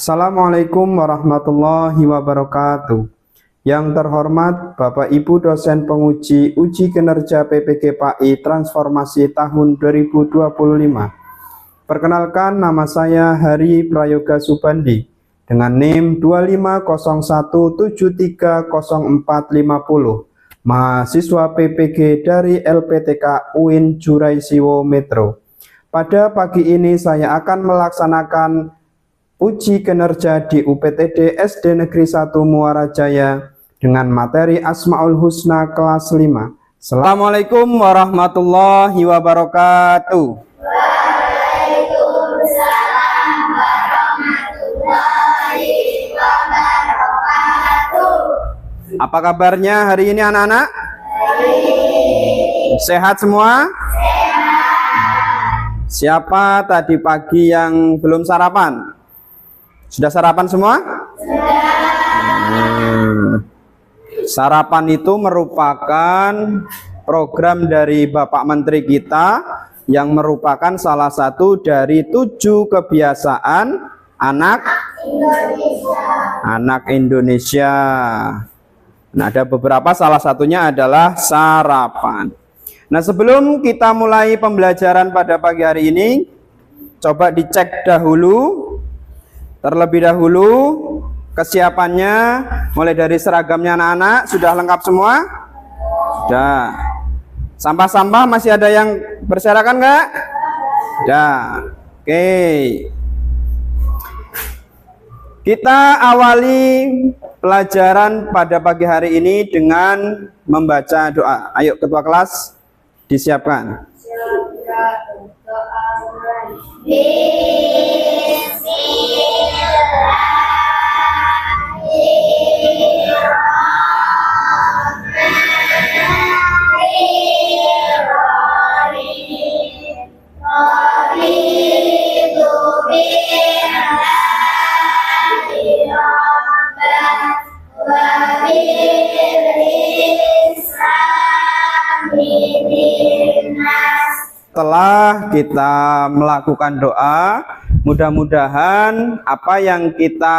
Assalamualaikum warahmatullahi wabarakatuh. Yang terhormat Bapak Ibu dosen penguji uji kinerja PPG PAI Transformasi tahun 2025. Perkenalkan, nama saya Hari Prayoga Subandi dengan NIM 2501730450, mahasiswa PPG dari LPTK UIN Juraisiwo Metro. Pada pagi ini saya akan melaksanakan uji kinerja di UPTD SD Negeri 1 Muara Jaya dengan materi Asmaul Husna kelas 5. Assalamualaikum warahmatullahi wabarakatuh. Waalaikumsalam warahmatullahi wabarakatuh. Apa kabarnya hari ini anak-anak? Sehat semua? Sehat. Siapa tadi pagi yang belum sarapan? Sudah sarapan semua? Sudah. Sarapan itu merupakan program dari Bapak Menteri kita yang merupakan salah satu dari 7 kebiasaan anak Indonesia. Nah, ada beberapa, salah satunya adalah sarapan. Nah, sebelum kita mulai pembelajaran pada pagi hari ini, coba dicek terlebih dahulu kesiapannya, mulai dari seragamnya anak-anak sudah lengkap semua? Sudah. Sampah-sampah masih ada yang berserakan enggak? Sudah. Oke. Kita awali pelajaran pada pagi hari ini dengan membaca doa. Ayo ketua kelas disiapkan. Setelah kita melakukan doa, mudah-mudahan apa yang kita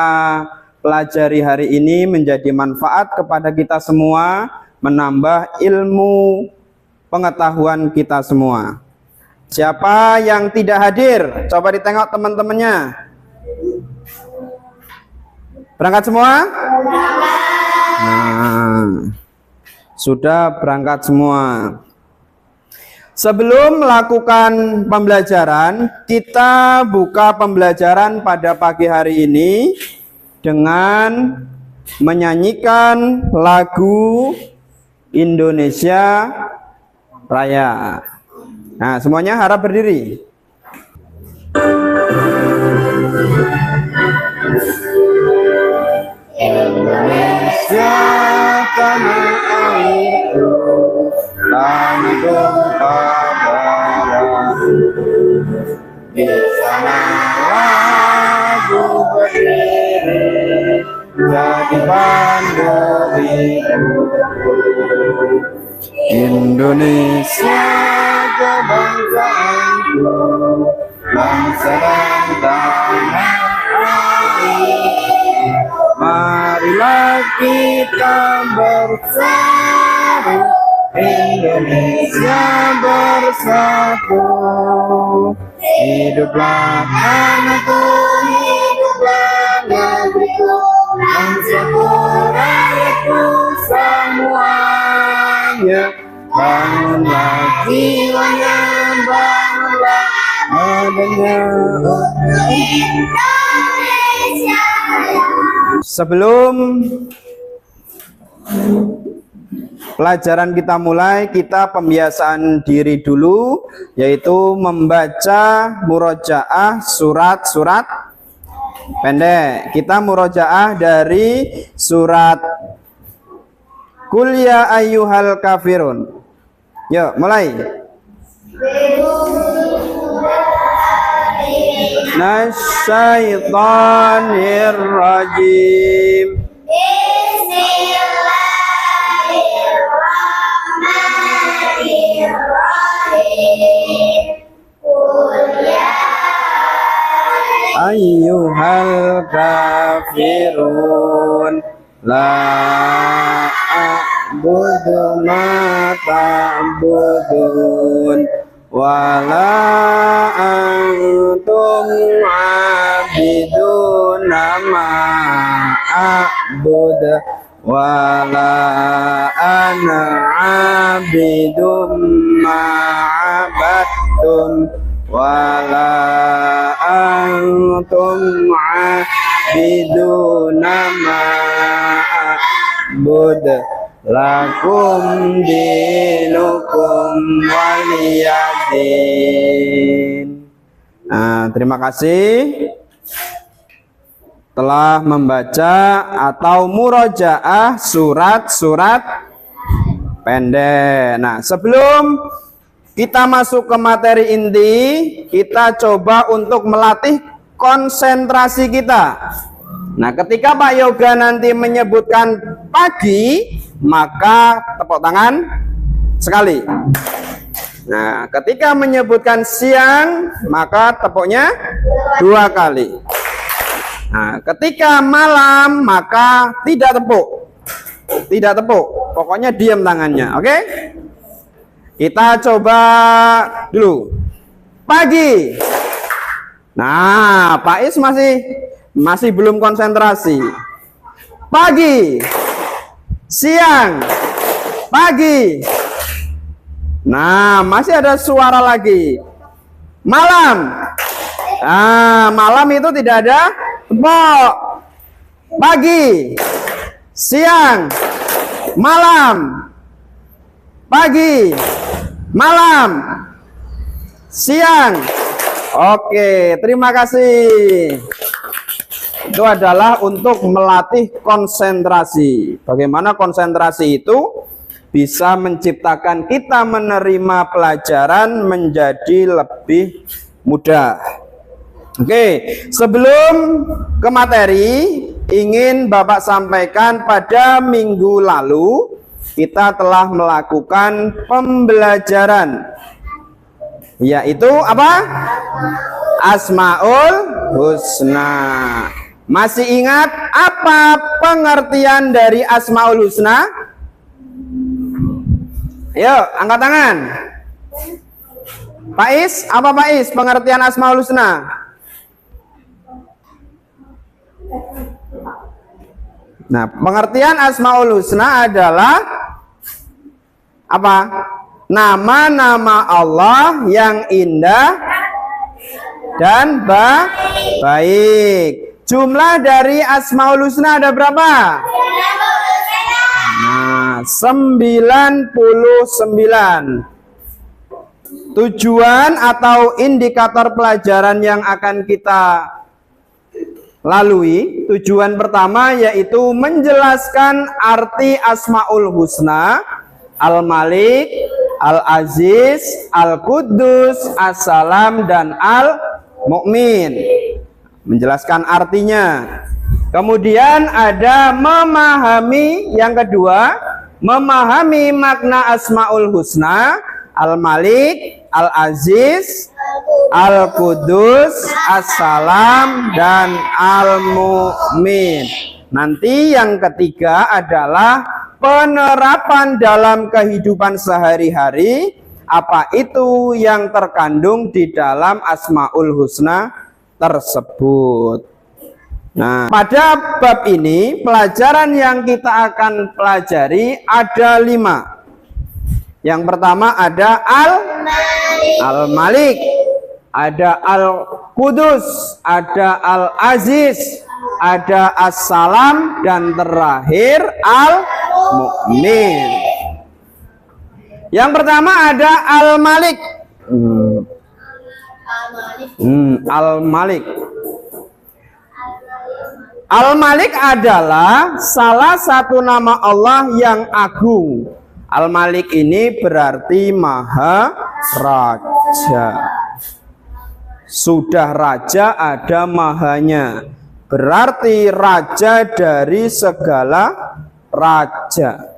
pelajari hari ini menjadi manfaat kepada kita semua, menambah ilmu pengetahuan kita semua. Siapa yang tidak hadir? Coba ditengok teman-temannya. Berangkat semua? Nah, sudah berangkat semua. Sebelum melakukan pembelajaran, kita buka pembelajaran pada pagi hari ini dengan menyanyikan lagu Indonesia Raya. Nah, semuanya harap berdiri. Indonesia tanah airku, tanah tumpah darah, di sana lagu berdiri jadi pandu hidupku. Indonesia kebangsaanku, bangsa dan tanah air. Marilah kita bersatu, Indonesia bersatu. Hiduplah tanahku, hiduplah negeriku, bangsaku, rakyatku semuanya. Bangunlah jiwanya, bangunlah adanya Indonesia. Sebelum pelajaran kita mulai, kita pembiasaan diri dulu, yaitu membaca murojaah surat-surat pendek. Kita murojaah dari surat Qul ya ayyuhal kafirun. Yuk, mulai. Nasyaitonirrajim. Bismillahirrahmanirrahim. Qul ya ayyuhal kafirun. La a'budu ma ta'budun wala antum abiduna ma a'bud wala ana abidum ma abadtum wala antum abiduna ma a'bud lakum dinukum waliyadin. Nah, terima kasih telah membaca atau murojaah surat-surat pendek. Nah, sebelum kita masuk ke materi inti, kita coba untuk melatih konsentrasi kita. Nah, ketika Pak Yoga nanti menyebutkan pagi, maka tepuk tangan sekali. Nah, ketika menyebutkan siang, maka tepuknya 2 kali. Nah, ketika malam, maka tidak tepuk. Tidak tepuk, pokoknya diam tangannya, oke? Kita coba dulu. Pagi. Nah, Pak Is masih belum konsentrasi. Pagi. Siang. Pagi. Nah, masih ada suara lagi. Malam. Nah, malam itu tidak ada tepuk. Pagi. Siang. Malam. Pagi. Malam. Siang. Oke, terima kasih. Itu adalah untuk melatih konsentrasi. Bagaimana konsentrasi itu bisa menciptakan kita menerima pelajaran menjadi lebih mudah. Oke, sebelum ke materi, ingin Bapak sampaikan pada minggu lalu kita telah melakukan pembelajaran, yaitu apa? Asmaul Husna. Masih ingat apa pengertian dari Asmaul Husna? Ayo, angkat tangan. Pak Is, apa Pak Is pengertian Asmaul Husna? Nah, pengertian Asmaul Husna adalah apa? Nama-nama Allah yang indah dan baik. Jumlah dari Asmaul Husna ada berapa? Nah, 99. Tujuan atau indikator pelajaran yang akan kita lalui, tujuan pertama yaitu menjelaskan arti Asmaul Husna, Al-Malik, Al-Aziz, Al-Quddus, As-Salam, dan Al-Mu'min. Menjelaskan artinya. Kemudian ada memahami, yang kedua, memahami makna Asmaul Husna, Al-Malik, Al-Aziz, Al-Quddus, As-Salam, dan Al-Mu'min. Nanti yang ketiga adalah penerapan dalam kehidupan sehari-hari, apa itu yang terkandung di dalam Asmaul Husna tersebut. Nah, pada bab ini pelajaran yang kita akan pelajari ada 5. Yang pertama ada Al-Malik, ada Al-Quddus, ada Al-Aziz, ada As-Salam, dan terakhir Al-Mu'min. Yang pertama ada Al-Malik. Al-Malik. Al-Malik adalah salah satu nama Allah yang agung. Al-Malik ini berarti Maha Raja. Sudah raja ada mahanya, berarti raja dari segala raja,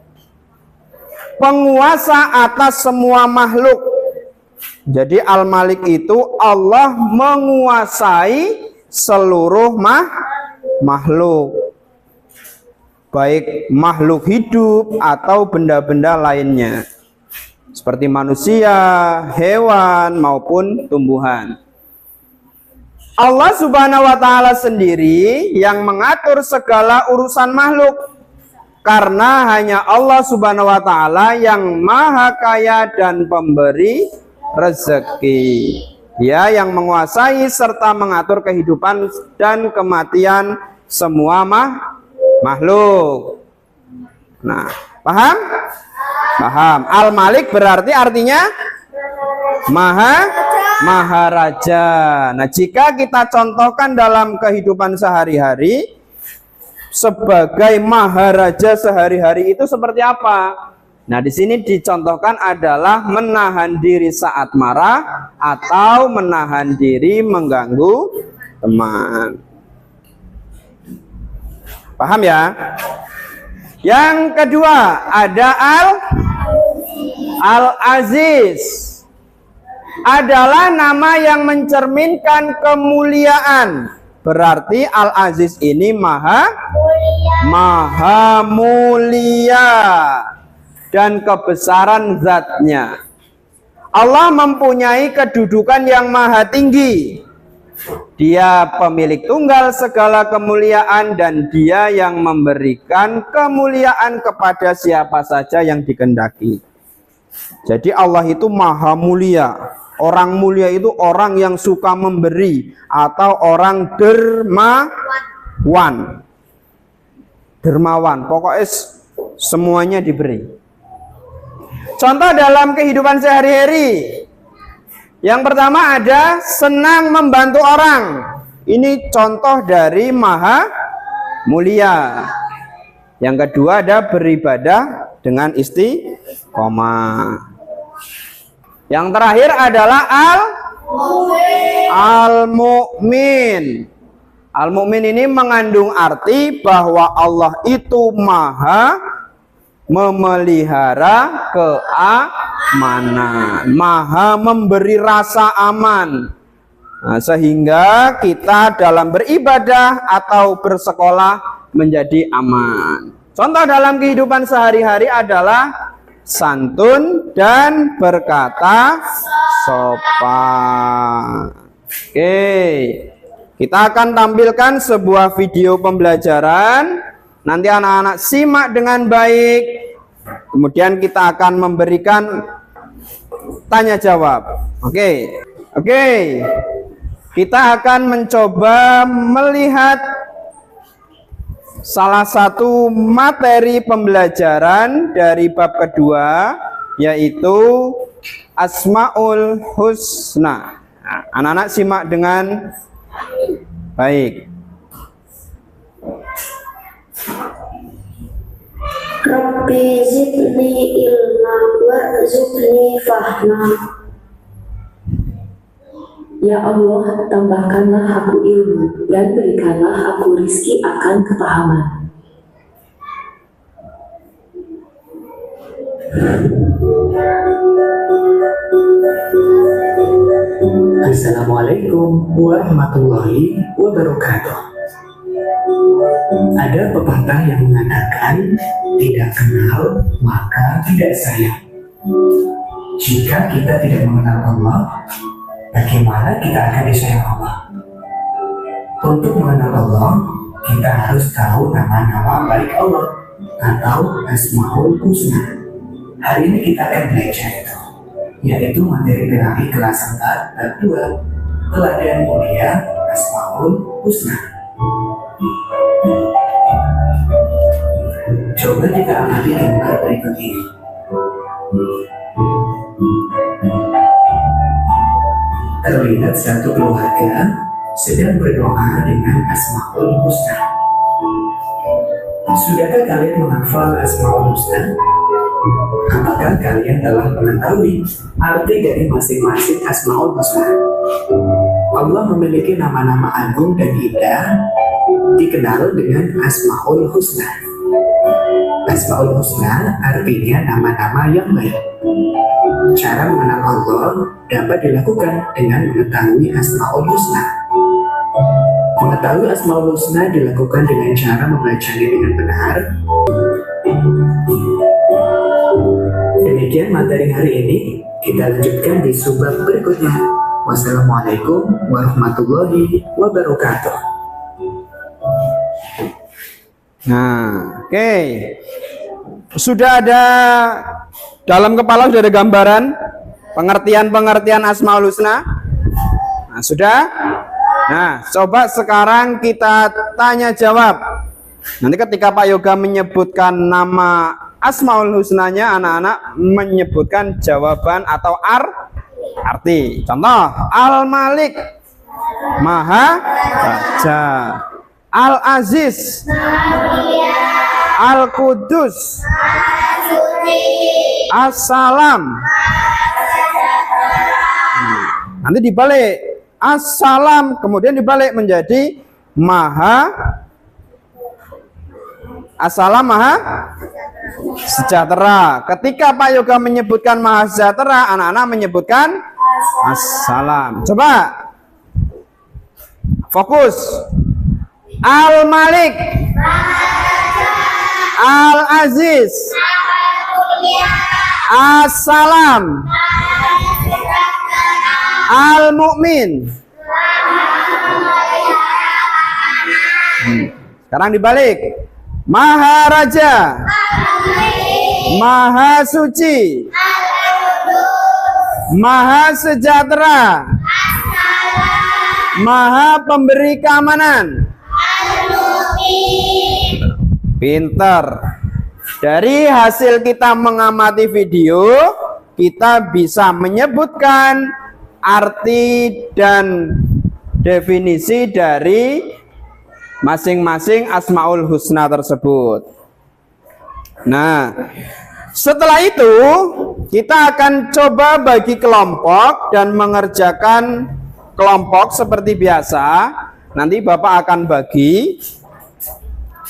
penguasa atas semua makhluk. Jadi Al-Malik itu Allah menguasai seluruh makhluk, baik makhluk hidup atau benda-benda lainnya, seperti manusia, hewan, maupun tumbuhan. Allah Subhanahu wa Ta'ala sendiri yang mengatur segala urusan makhluk, karena hanya Allah Subhanahu wa Ta'ala yang maha kaya dan pemberi rezeki. Dia yang menguasai serta mengatur kehidupan dan kematian semua makhluk. Nah, paham? Paham. Al-Malik berarti artinya maharaja. Nah, jika kita contohkan dalam kehidupan sehari-hari, sebagai maharaja sehari-hari itu seperti apa? Nah, di sini dicontohkan adalah menahan diri saat marah atau menahan diri mengganggu teman. Paham ya? Yang kedua ada Al-Aziz. Adalah nama yang mencerminkan kemuliaan. Berarti Al-Aziz ini maha mulia dan kebesaran zatnya. Allah mempunyai kedudukan yang maha tinggi. Dia pemilik tunggal segala kemuliaan dan dia yang memberikan kemuliaan kepada siapa saja yang dikehendaki. Jadi Allah itu maha mulia. Orang mulia itu orang yang suka memberi atau orang dermawan. Pokoknya semuanya diberi. Contoh dalam kehidupan sehari-hari. Yang pertama ada senang membantu orang. Ini contoh dari maha mulia. Yang kedua ada beribadah dengan istiqomah. Yang terakhir adalah Al-Mu'min. Al-Mu'min ini mengandung arti bahwa Allah itu maha memelihara keamanan, maha memberi rasa aman. Nah, sehingga kita dalam beribadah atau bersekolah menjadi aman. Contoh dalam kehidupan sehari-hari adalah santun dan berkata sopan. Oke, kita akan tampilkan sebuah video pembelajaran. Nanti anak-anak simak dengan baik. Kemudian kita akan memberikan tanya jawab. Oke. Kita akan mencoba melihat salah satu materi pembelajaran dari bab kedua, yaitu Asmaul Husna. Nah, anak-anak simak dengan baik. Rabbi zidni ilma warzuqni fahma. Ya Allah, tambahkanlah aku ilmu dan berikanlah aku rizki akan kepahaman. Assalamualaikum warahmatullahi wabarakatuh. Ada pepatah yang mengatakan, tidak kenal maka tidak sayang. Jika kita tidak mengenal Allah, bagaimana kita akan disayang Allah? Untuk mengenal Allah, kita harus tahu nama-nama baik Allah atau Asmaul Husna. Hari ini kita akan belajar itu, yaitu materi terakhir kelas 4 bab 2, teladan mulia Asmaul Husna. Coba kita amati gambar berikut ini. Terlihat satu keluarga sedang berdoa dengan Asmaul Husna. Sudahkah kalian menghafal Asmaul Husna? Apakah kalian telah mengetahui arti dari masing-masing Asmaul Husna? Allah memiliki nama-nama agung dan indah, dikenal dengan Asmaul Husna. Asmaul Husna artinya nama-nama yang baik. Cara mengenal Allah dapat dilakukan dengan mengetahui Asmaul Husna. Mengetahui Mengetahui Asmaul Husna dilakukan dengan cara membacanya dengan benar. Demikian materi hari ini. Kita lanjutkan di subbab berikutnya. Wassalamualaikum warahmatullahi wabarakatuh. Nah, oke. Sudah ada dalam kepala, sudah ada gambaran pengertian Asmaul Husna? Nah, sudah? Nah, coba sekarang kita tanya jawab. Nanti ketika Pak Yoga menyebutkan nama Asmaul Husnanya, anak-anak menyebutkan jawaban atau arti. Contoh, Al-Malik, Maha Raja. Al-Aziz, Al-Qudus, As-Salam. Nanti dibalik, As-Salam, kemudian dibalik menjadi Maha As-Salam, Maha Sejahtera. Ketika Pak Yoga menyebutkan Maha Sejahtera, anak-anak menyebutkan As-Salam. Coba fokus. Al-Malik, Al-Aziz, As-Salam, Al-Mu'min. Sekarang dibalik. Maha Raja, Maha Suci, Maha Sejahtera, Maha Pemberi Keamanan. Pinter. Dari hasil kita mengamati video, kita bisa menyebutkan arti dan definisi dari masing-masing Asmaul Husna tersebut. Nah, setelah itu kita akan coba bagi kelompok dan mengerjakan kelompok seperti biasa. Nanti Bapak akan bagi.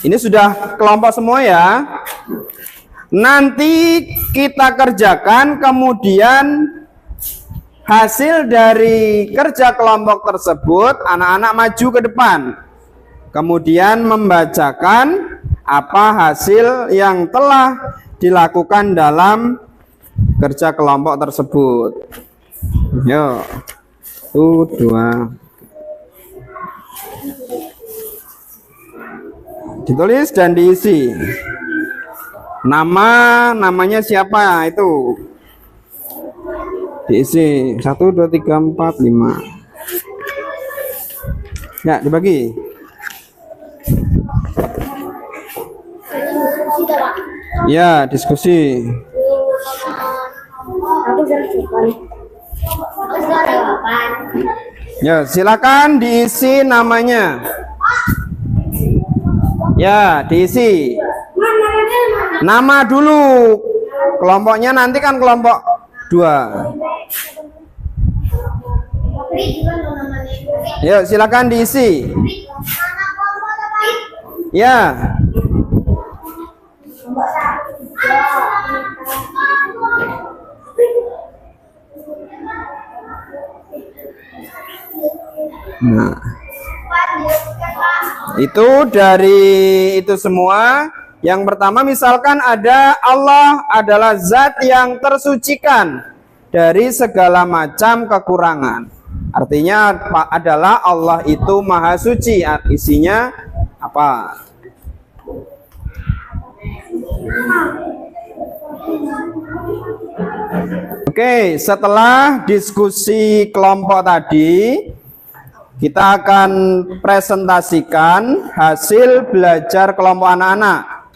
Ini sudah kelompok semua ya. Nanti kita kerjakan, kemudian hasil dari kerja kelompok tersebut anak-anak maju ke depan. Kemudian membacakan apa hasil yang telah dilakukan dalam kerja kelompok tersebut. Yo. 2. Ditulis dan diisi. Namanya siapa itu? Diisi 1, 2, 3, 4, 5. Ya, dibagi. Ya, diskusi. Ya, silakan diisi namanya. Ya, diisi. Nama dulu. Kelompoknya nanti kan kelompok 2. Ya, silakan diisi. Ya. Nah, itu dari itu semua. Yang pertama misalkan ada Allah adalah zat yang tersucikan dari segala macam kekurangan. Artinya adalah Allah itu maha suci. Isinya apa? Oke, setelah diskusi kelompok tadi, kita akan presentasikan hasil belajar kelompok anak-anak.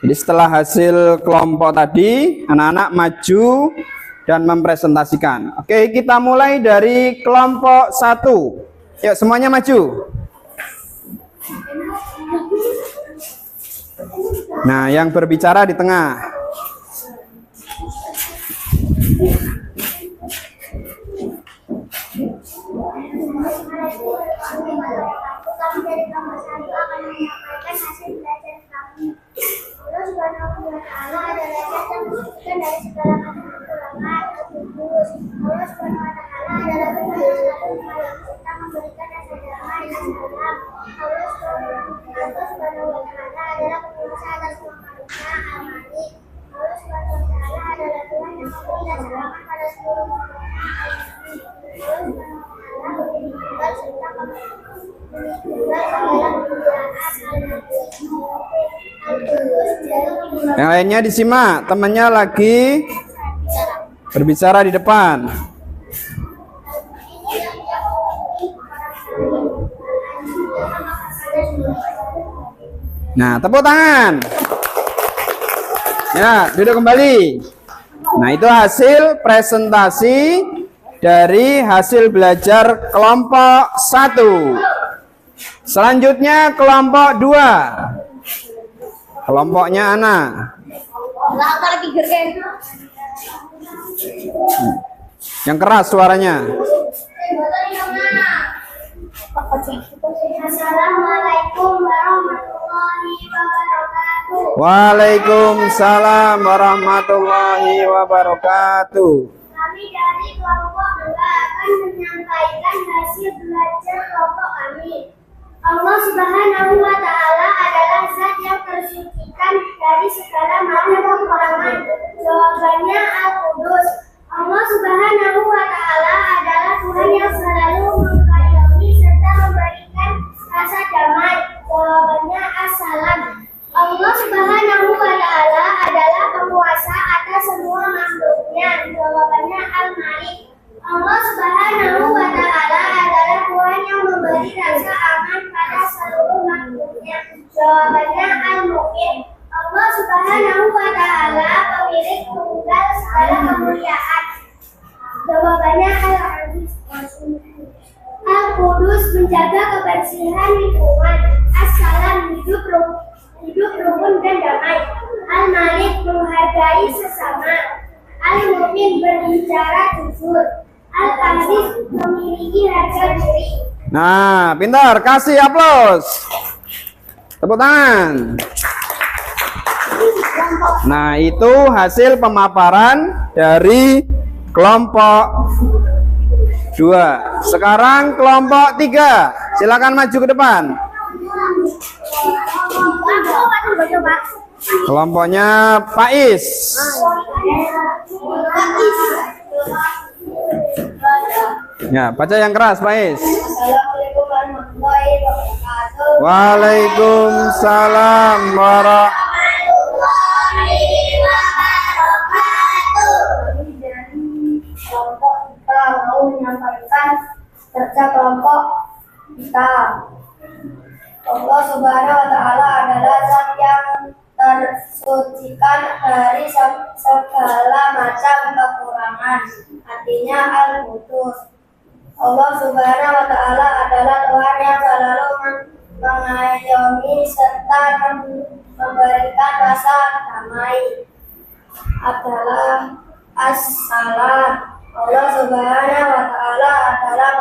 Jadi setelah hasil kelompok tadi, anak-anak maju dan mempresentasikan. Oke, kita mulai dari kelompok 1. Yuk, semuanya maju. Nah, yang berbicara di tengah. Yang lainnya disimak, temannya lagi berbicara di depan. Nah, tepuk tangan. Ya, duduk kembali. Nah, itu hasil presentasi dari hasil belajar kelompok 1. Selanjutnya kelompok 2. Kelompoknya Ana. Yang keras suaranya. Assalamualaikum warahmatullahi wabarakatuh. Waalaikumsalam warahmatullahi wabarakatuh. Kami dari kelompok 2 akan menyampaikan hasil belajar kelompok kami. Allah Subhanahu wa Ta'ala adalah zat yang tersucikan dari segala macam kekurangan. Jawabannya Al-Qudus. Allah Subhanahu wa Ta'ala adalah Tuhan yang selalu mengayomi serta memberikan rasa damai. Jawabannya As-Salam. Allah Subhanahu wa Ta'ala adalah penguasa atas semua makhluknya. Jawabannya Al-Malik. Allah Subhanahu wa Ta'ala adalah Tuhan yang memberi rasa aman pada seluruh makhluknya. Jawabannya Al-Mu'min. Allah Subhanahu wa Ta'ala pemilik tunggal segala kemuliaan. Jawabannya Al-Aziz. Al-Qudus menjaga kebersihan lingkungan. As-Salam hidup rukun dan damai. Al-Malik menghargai sesama. Al-Mu'min berbicara jujur. Al-Aziz memiliki harga diri. Nah, pintar, kasih aplaus. Tepuk tangan. Nah, itu hasil pemaparan dari kelompok 2. Sekarang kelompok 3. Silakan maju ke depan. Kelompoknya Faiz. Ya, baca yang keras, Faiz. Assalamualaikum warahmatullahi wabarakatuh. Waalaikumsalam warahmatullahi. Kelompok kita mau menyampaikan kerja kelompok kita. Allah Subhanahu wa Ta'ala adalah zat yang tersucikan dari segala macam kekurangan. Artinya Al-Qudus. Allah Subhanahu wa Ta'ala adalah Tuhan yang selalu mengayomi serta memberikan rasa damai. Adalah As-Salam. Allah Subhanahu wa Ta'ala adalah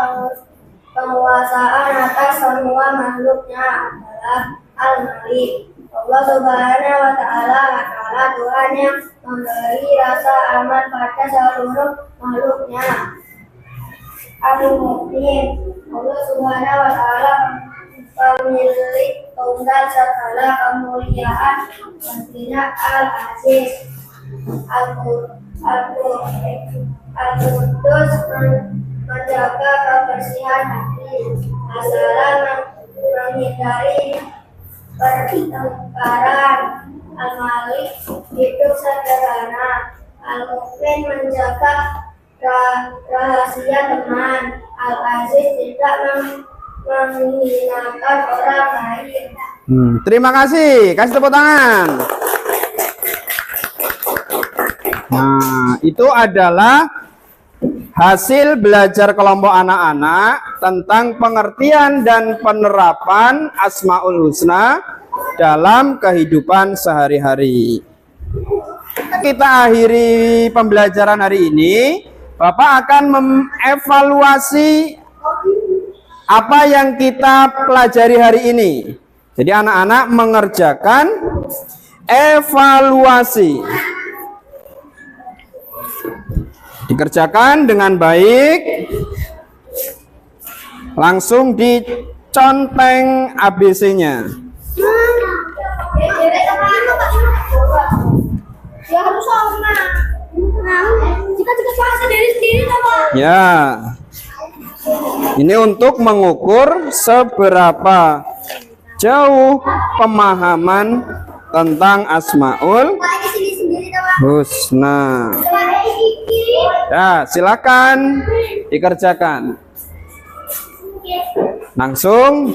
penguasaan atas semua makhluknya. Adalah Al-Malik. Allah Subhanahu wa Ta'ala adalah Tuhan yang memberi rasa aman pada seluruh makhluknya. Al-Mu'min. Allah Subhanahu wa Ta'ala pemilik tunggal segala kemuliaan. Artinya Al-Aziz. Al-Qudus menjaga kebersihan hati. As-Salam menghindari pertengkaran. Al-Malik hidup sederhana. Al-Mu'min menjaga rahasia teman. Al-Aziz tidak menghinakan orang lain. Terima kasih. Kasih tepuk tangan. Nah, itu adalah hasil belajar kelompok anak-anak tentang pengertian dan penerapan Asmaul Husna dalam kehidupan sehari-hari. Kita akhiri pembelajaran hari ini. Bapak akan mengevaluasi apa yang kita pelajari hari ini. Jadi anak-anak mengerjakan evaluasi. Dikerjakan dengan baik, langsung conteng ABC-nya. Ya harus sama. Nah, jika bahasa diri sendiri Pak. Ya. Ini untuk mengukur seberapa jauh pemahaman tentang Asmaul Husna. Ya, silakan dikerjakan. Langsung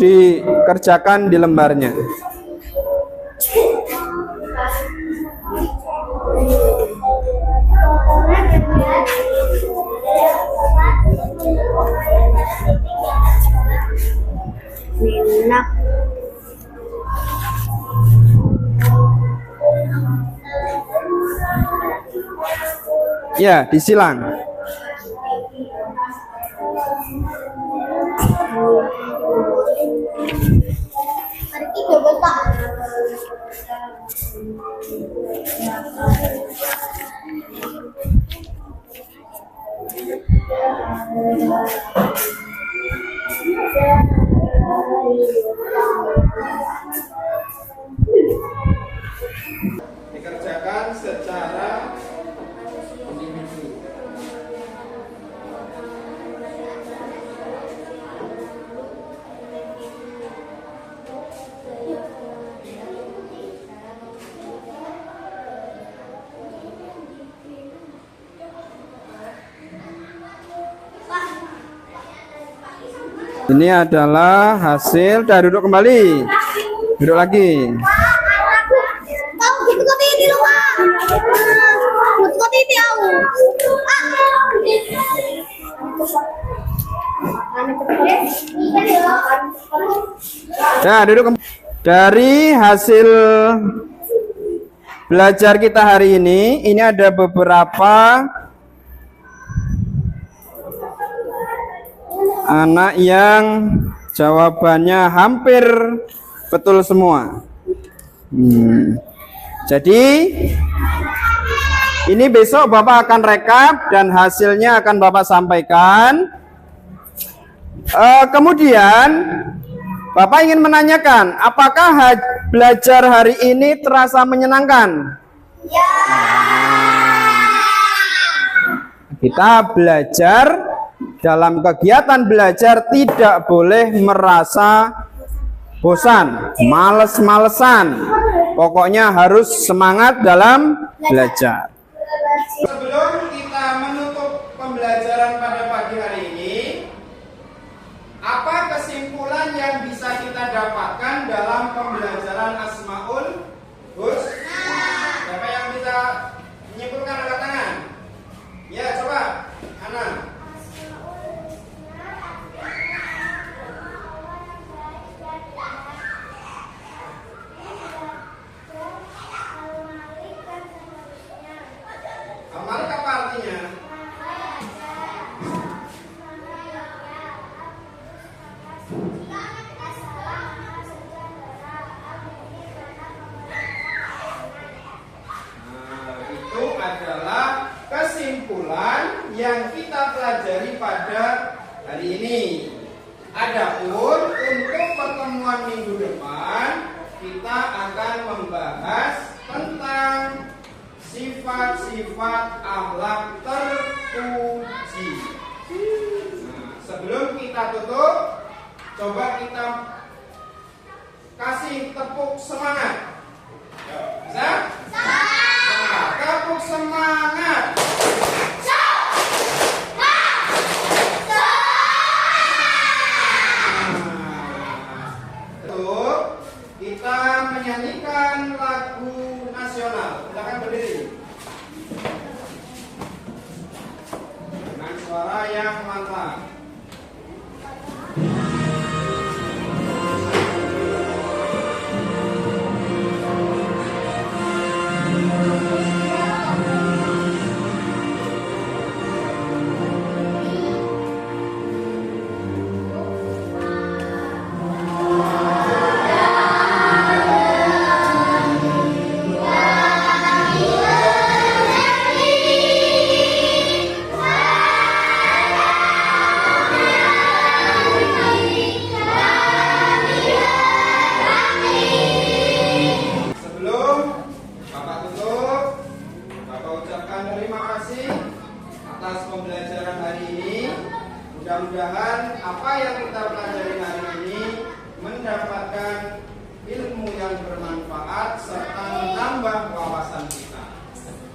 dikerjakan di lembarnya. Ya, disilang. Dikerjakan secara individu. Ini adalah hasil. Dah, duduk kembali. Duduk lagi. Nah, duduk kembali. Dari hasil belajar kita hari ini ada beberapa anak yang jawabannya hampir betul semua. Jadi ini besok Bapak akan rekap dan hasilnya akan Bapak sampaikan. Kemudian Bapak ingin menanyakan, apakah belajar hari ini terasa menyenangkan? Ya. Kita belajar, dalam kegiatan belajar tidak boleh merasa bosan, males-malesan. Pokoknya harus semangat dalam belajar. Sebelum kita menutup pembelajaran pada pagi hari ini, apa kesimpulan yang bisa kita dapatkan dalam pembelajaran Asmaul Husna? Siapa yang bisa menyimpulkan, angkat tangan? Ya, coba, Ana. Al-Malik apa artinya? Itu adalah kesimpulan yang kita pelajari pada hari ini. Adapun untuk pertemuan minggu depan kita akan membahas tentang sifat-sifat akhlak terpuji. Nah, sebelum kita tutup, coba kita kasih tepuk semangat. Bisa? Nah, tepuk semangat. Kita menyanyikan lagu nasional. Silakan berdiri dengan suara yang mantap. atas pembelajaran hari ini. Mudah-mudahan apa yang kita pelajari hari ini mendapatkan ilmu yang bermanfaat serta menambah wawasan kita.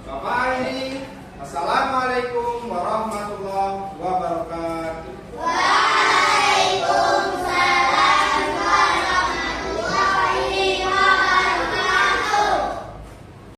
Bapak ini, Assalamualaikum warahmatullahi wabarakatuh.